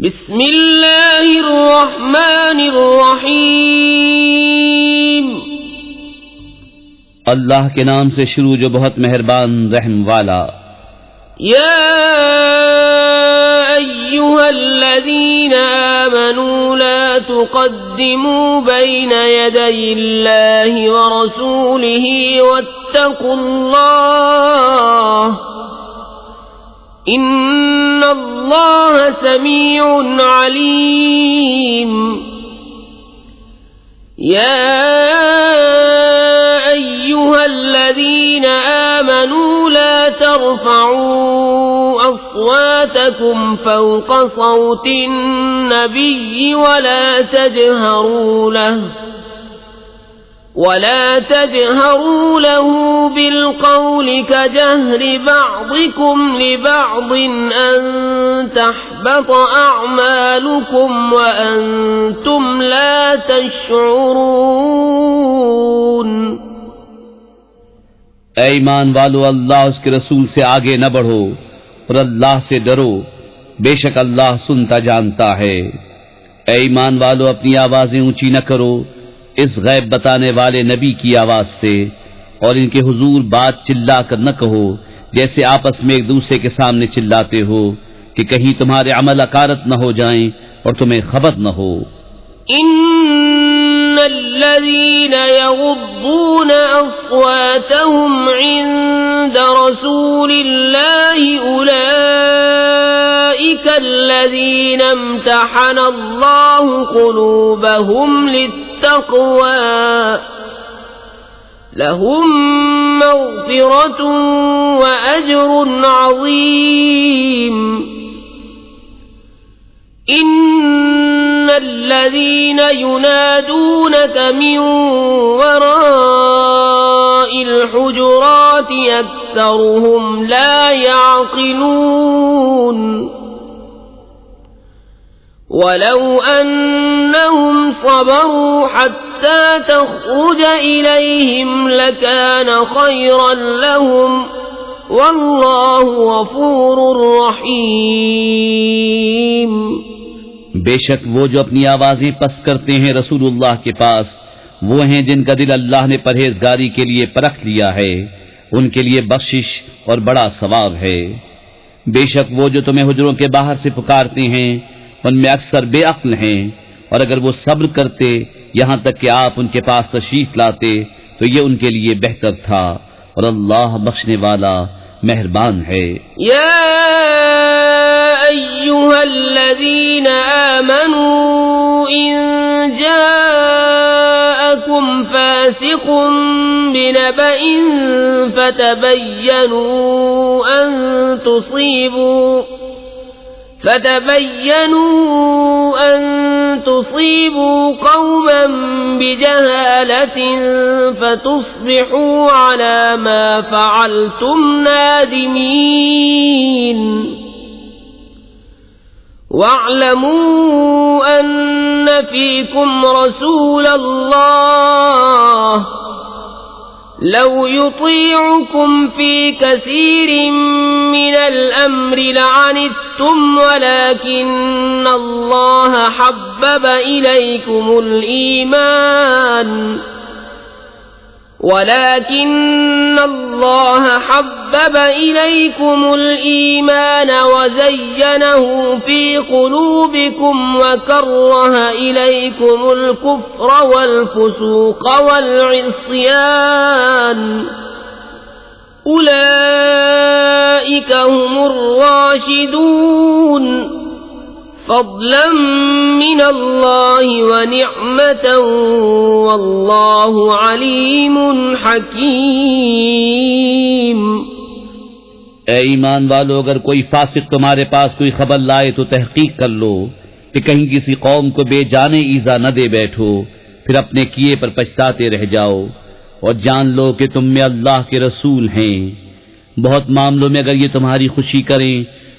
بسم اللہ الرحمن الرحیم، اللہ کے نام سے شروع جو بہت مہربان رحم والا۔ یا ایھا الذین آمنوا لا تقدموا بین یدی اللہ ورسولہ واتقوا اللہ ان اللہ سمیع علیم۔ یا ایھا الذین آمنوا لا ترفعوا اصواتکم فوق صوت النبی ولا تجهروا له بالقول كجهر بعضكم لبعض أن تحبط أعمالكم وأنتم لا تشعرون۔ اے ایمان والو، اللہ اس کے رسول سے آگے نہ بڑھو اور اللہ سے ڈرو، بے شک اللہ سنتا جانتا ہے۔ اے ایمان والو، اپنی آوازیں اونچی نہ کرو اس غیب بتانے والے نبی کی آواز سے، اور ان کے حضور بات چلا کر نہ کہو جیسے آپس میں ایک دوسرے کے سامنے چلاتے ہو کہ کہیں تمہارے عمل اکارت نہ ہو جائیں اور تمہیں خبر نہ ہو۔ ان الذين يغضون اصواتهم عند رسول الله اولئك الذين امتحن الله قلوبهم للتقوى لهم مغفرة وأجر عظيم۔ ان الذين ينادونك من وراء الحجرات اكثرهم لا يعقلون ولو انهم صبروا حتى تخرج اليهم لكان خيرا لهم والله غفور رحيم۔ بے شک وہ جو اپنی آوازیں پست کرتے ہیں رسول اللہ کے پاس، وہ ہیں جن کا دل اللہ نے پرہیزگاری کے لیے پرکھ لیا ہے، ان کے لیے بخشش اور بڑا ثواب ہے۔ بے شک وہ جو تمہیں حجروں کے باہر سے پکارتے ہیں ان میں اکثر بے عقل ہیں، اور اگر وہ صبر کرتے یہاں تک کہ آپ ان کے پاس تشریف لاتے تو یہ ان کے لیے بہتر تھا، اور اللہ بخشنے والا مہربان ہے۔ یا ایھا الذین آمنوا ان جاءکم فاسق بنبأ فتبينوا أن تصيبوا قوما بجهالة فتصبحوا على ما فعلتم نادمين۔ واعلموا أن فيكم رسول الله لو يطيعكم في كثير من الأمر لعنتم ولكن الله حبب إليكم الإيمان وزينه في قلوبكم وكره إليكم الكفر والفسوق والعصيان أولئك هم الراشدون فضلا من اللہ ونعمة واللہ علیم حکیم۔ اے ایمان والو، اگر کوئی فاسق تمہارے پاس کوئی خبر لائے تو تحقیق کر لو کہ کہیں کسی قوم کو بے جانے ایذا نہ دے بیٹھو، پھر اپنے کیے پر پچھتاتے رہ جاؤ، اور جان لو کہ تم میں اللہ کے رسول ہیں۔ بہت معاملوں میں اگر یہ تمہاری خوشی کریں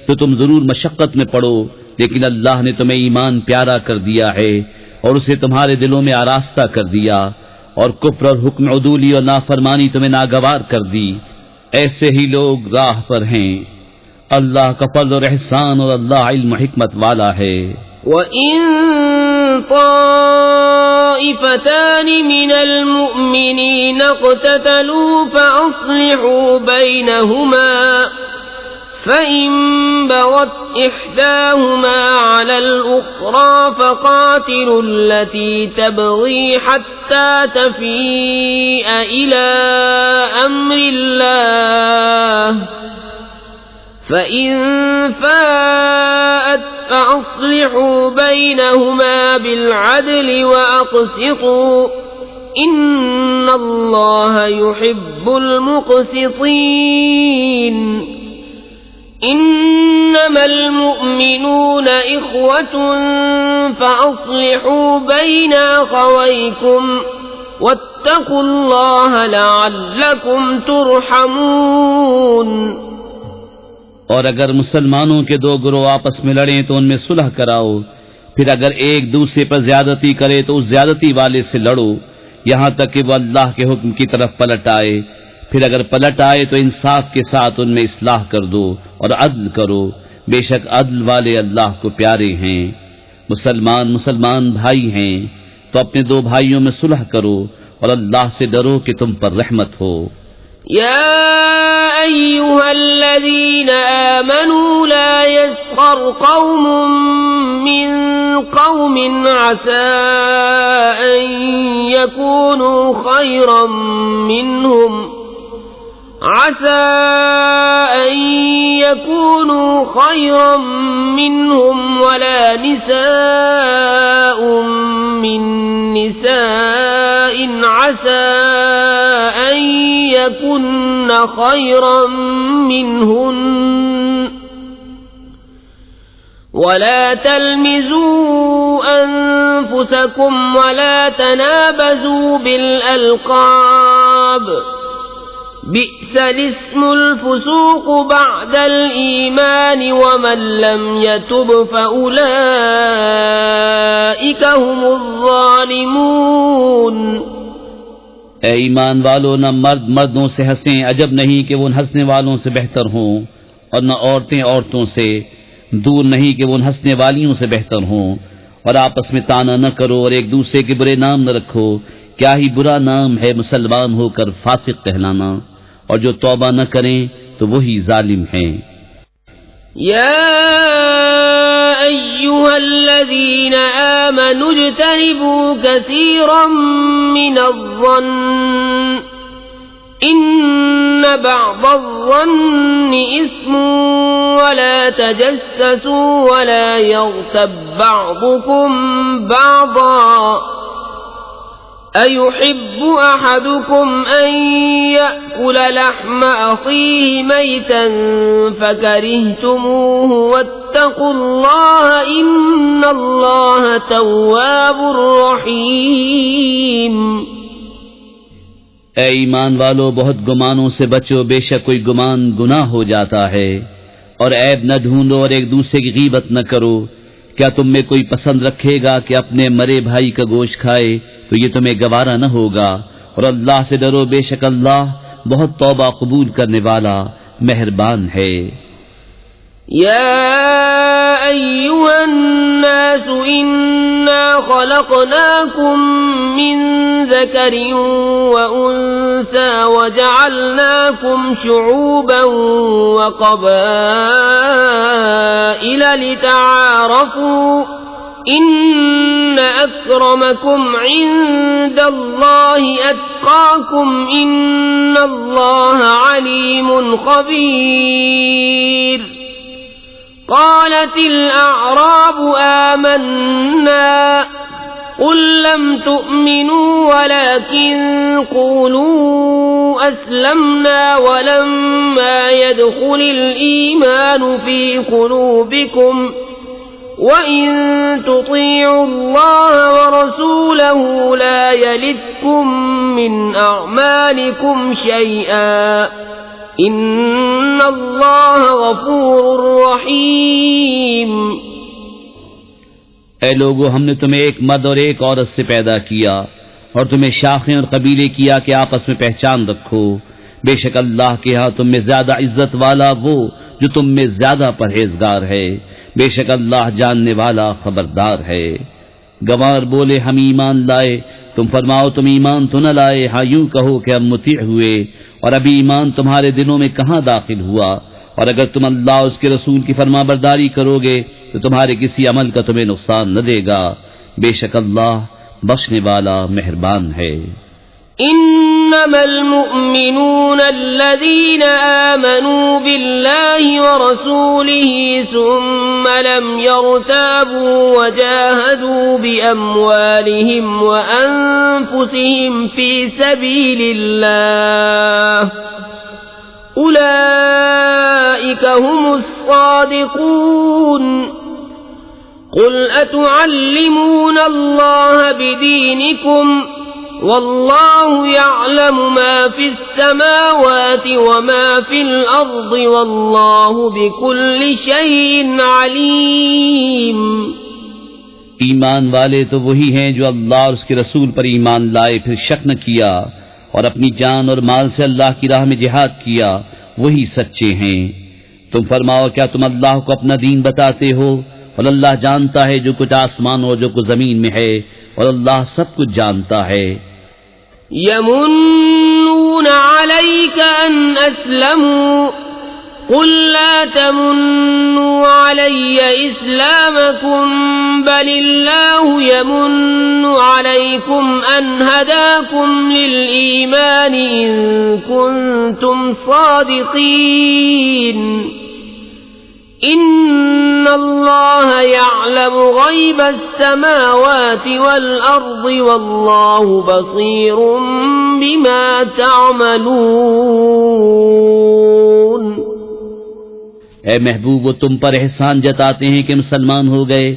تو تم ضرور مشقت میں پڑو، لیکن اللہ نے تمہیں ایمان پیارا کر دیا ہے اور اسے تمہارے دلوں میں آراستہ کر دیا، اور کفر اور حکم عدولی اور نافرمانی تمہیں ناگوار کر دی۔ ایسے ہی لوگ راہ پر ہیں۔ اللہ کا فضل اور احسان اور اللہ علم و حکمت والا ہے۔ وَإِن طَائِفَتَانِ مِنَ الْمُؤْمِنِينَ اقْتَتَلُوا فَأَصْلِحُوا بَيْنَهُمَا فَإِن بَغَتْ إِحْدَاهُمَا عَلَى الْأُخْرَى فَقَاتِلُوا الَّتِي تَبْغِي حَتَّى تَفِيءَ إِلَى أَمْرِ اللَّهِ فَإِن فَاءَتْ فَأَصْلِحُوا بَيْنَهُمَا بِالْعَدْلِ وَأَقْسِطُوا إِنَّ اللَّهَ يُحِبُّ الْمُقْسِطِينَ إِنَّمَا الْمُؤْمِنُونَ إِخْوَةٌ فَأَصْلِحُوا بَيْنَ أَخَوَيْكُمْ وَاتَّقُوا اللَّهَ لَعَلَّكُمْ تُرْحَمُونَ۔ اور اگر مسلمانوں کے دو گروہ آپس میں لڑیں تو ان میں صلح کراؤ، پھر اگر ایک دوسرے پر زیادتی کرے تو اس زیادتی والے سے لڑو یہاں تک کہ وہ اللہ کے حکم کی طرف پلٹ آئے، پھر اگر پلٹ آئے تو انصاف کے ساتھ ان میں اصلاح کر دو اور عدل کرو، بے شک عدل والے اللہ کو پیارے ہیں۔ مسلمان بھائی ہیں تو اپنے دو بھائیوں میں صلح کرو اور اللہ سے ڈرو کہ تم پر رحمت ہو۔ يا أيها الذين آمنوا لا يسخر قوم من قوم عسى أن يكونوا خيرا منهم ولا نساء من نساء عسى أن يكن خيرا منهن ولا تلمزوا أنفسكم ولا تنابزوا بالألقاب بئس الاسم الفسوق بعد الإيمان ومن لم يتب فأولئك هم الظالمون۔ اے ایمان والو، نہ مرد مردوں سے ہنسیں، عجب نہیں کہ وہ ان ہنسنے والوں سے بہتر ہوں، اور نہ عورتیں عورتوں سے، دور نہیں کہ وہ ان ہنسنے والیوں سے بہتر ہوں، اور آپس میں طعنہ نہ کرو اور ایک دوسرے کے برے نام نہ رکھو، کیا ہی برا نام ہے مسلمان ہو کر فاسق کہلانا، اور جو توبہ نہ کریں تو وہی ظالم ہیں۔ يا أيها الذين آمنوا اجتنبوا كثيرا من الظن إن بعض الظن إثم ولا تجسسوا ولا يغتب بعضكم بعضا أيحب أحدكم أن يأكل لحم أخيه ميتا فكرهتموه واتقوا الله إن الله تواب رحيم۔ اے ایمان والو، بہت گمانوں سے بچو، بے شک کوئی گمان گناہ ہو جاتا ہے، اور عیب نہ ڈھونڈو اور ایک دوسرے کی غیبت نہ کرو۔ کیا تم میں کوئی پسند رکھے گا کہ اپنے مرے بھائی کا گوشت کھائے؟ تو یہ تمہیں گوارا نہ ہوگا، اور اللہ سے ڈرو، بے شک اللہ بہت توبہ قبول کرنے والا مہربان ہے۔ يا أيها الناس إنا خلقناكم من ذكر وأنثى وجعلناكم شعوبا وقبائل لتعارفوا إن أكرمكم عند الله أتقاكم إن الله عليم خبير۔ قالت الأعراب آمنا قل لم تؤمنوا ولكن قولوا أسلمنا ولما يدخل الإيمان في قلوبكم وَإِن تُطِيعُوا اللَّهَ وَرَسُولَهُ لَا يَلِتْكُم مِّنْ أَعْمَالِكُمْ شَيْئًا إِنَّ اللَّهَ غَفُورٌ رَّحِيمٌ۔ اے لوگو، ہم نے تمہیں ایک مرد اور ایک عورت سے پیدا کیا اور تمہیں شاخیں اور قبیلے کیا کہ آپس میں پہچان رکھو، بے شک اللہ کے ہاں تم میں زیادہ عزت والا وہ جو تم میں زیادہ پرہیزگار ہے، بے شک اللہ جاننے والا خبردار ہے۔ گوار بولے ہم ایمان لائے، تم فرماؤ تم ایمان تو نہ لائے، ہاں یوں کہو کہ ہم مطیع ہوئے، اور ابھی ایمان تمہارے دلوں میں کہاں داخل ہوا؟ اور اگر تم اللہ اور اس کے رسول کی فرما برداری کرو گے تو تمہارے کسی عمل کا تمہیں نقصان نہ دے گا، بے شک اللہ بخشنے والا مہربان ہے۔ انما المؤمنون الذين آمنوا بالله ورسوله ثم لم يرتابوا وجاهدوا بأموالهم وأنفسهم في سبيل الله أولئك هم الصادقون قل أتعلمون الله بدينكم والله يعلم ما في السماوات وما في الأرض والله بكل شيء عليم۔ ایمان والے تو وہی ہیں جو اللہ اور اس کے رسول پر ایمان لائے پھر شک نہ کیا اور اپنی جان اور مال سے اللہ کی راہ میں جہاد کیا، وہی سچے ہیں۔ تم فرماؤ کیا تم اللہ کو اپنا دین بتاتے ہو؟ اور اللہ جانتا ہے جو کچھ آسمان اور جو کچھ زمین میں ہے، اور اللہ سب کچھ جانتا ہے۔ يمنون عليك أن أسلموا قل لا تمنوا علي إسلامكم بل الله يمن عليكم أن هداكم للإيمان إن كنتم صادقين ان اللہ یعلم غیب السماوات والارض واللہ بصیر بما تعملون۔ اے محبوب وہ تم پر احسان جتاتے ہیں کہ مسلمان ہو گئے،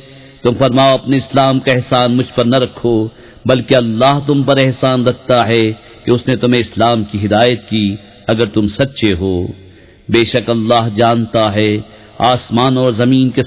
تم فرماؤ اپنے اسلام کا احسان مجھ پر نہ رکھو، بلکہ اللہ تم پر احسان رکھتا ہے کہ اس نے تمہیں اسلام کی ہدایت کی اگر تم سچے ہو۔ بے شک اللہ جانتا ہے آسمان اور زمین کے